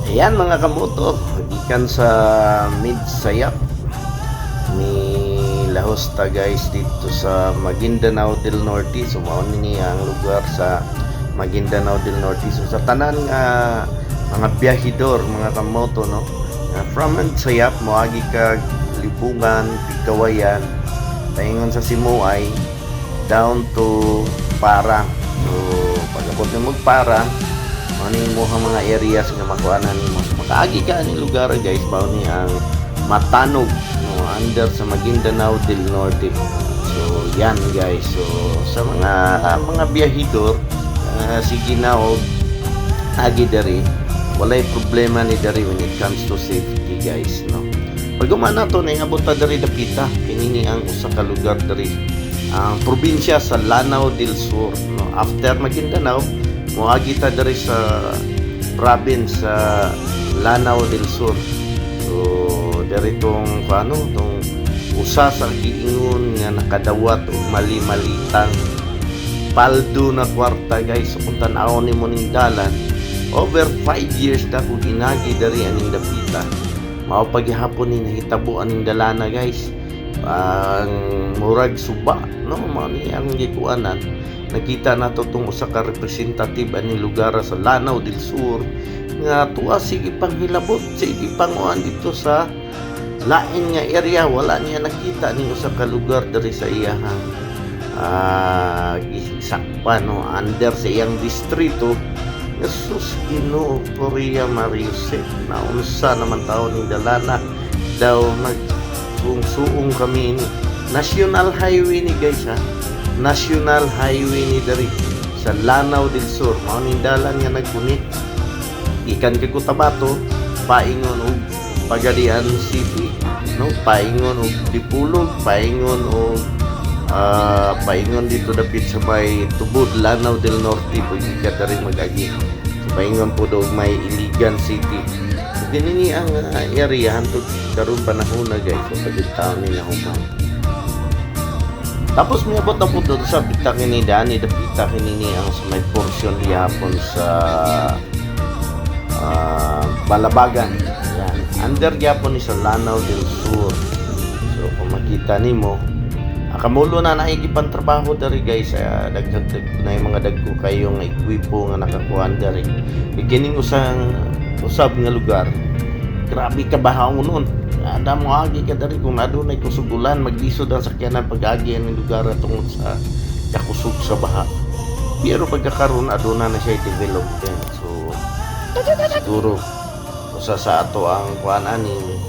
Ayan mga kamoto, ikan sa Mid-Sayap ni Lahosta guys dito sa Maguindanao del Norte. So mao ni ang lugar sa Maguindanao del Norte. So sa tanan nga mga biyahidor mga kamoto no, from Mid-Sayap moagi ka Libungan, Pigkawayan, paingon sa Simuay down to Parang. So pagabot mo Parang ano mo ang mga areas nga makuanan mo makaagi ka ni lugar guys mao ni ang Matanog no, under sa Maguindanao del Norte. So yan guys, so sa mga biyahidor sige na og agi diri walay problema ni diri when it comes to safety guys no. Pag umana to na abot ta diri dapita kini ang usa ka lugar diri ang probinsya sa Lanao del Sur no. After Maguindanao moagi ta diri sa province sa Lanao del Sur. So diri tong tong usa sa giingon nga nakadawat og mali-malitang paldo na kwarta guys. So kung tan-aw nimo ning dalan over 5 years na ko ginagi diri aning dapita. Mao paghihapon ni nahitabo aning dalana guys. Ang murag suba no mao ni ang gikuanan. Nakita nato tong usa ka representative ani lugar sa Lanao del Sur nga tuwa sige panghilabot sige panguan dito sa lain nga area wala niya nakita ning usa ka lugar diri sa iyahang sakpan no under sa iyang distrito. Jesus Ginoo Korea Mariusep na unsa naman taon ning dalana daw nagsuong kami ni National Highway ni guys ha. National Highway ni dari sa Lanao del Sur mao ning dalan nga nagpunit ikan kay Cotabato paingon og Pagadian City no, paingon og Dipulog, paingon og paingon dito dapit sa may tubod Lanao del Norte pwede ka dari magagi. So paingon po og may Iligan City. So dinini ang area hantod karon panahon na guys so pagitaon nila human. Tapos may abot na po doon sa pita kini dani dapita kini ang sa may portion yapon sa Balabagan. Yan. Under yapon ni sa Lanao del Sur. So kung makita nimo, kamulo na naigipan trabaho dari guys. Dagdag na yung mga dagko kayo nga ekwipo nga nakakuan dari. Kining usab nga lugar. Grabe ka bahawon nun. Ada mo agi ka dari kung adunay kusugulan maglisod ang sakyanan pag-agi ang lugar tungod sa kakusog sa baha. Pero pagkakaroon aduna na siya development. So siguro usa sa ato ang kuan ani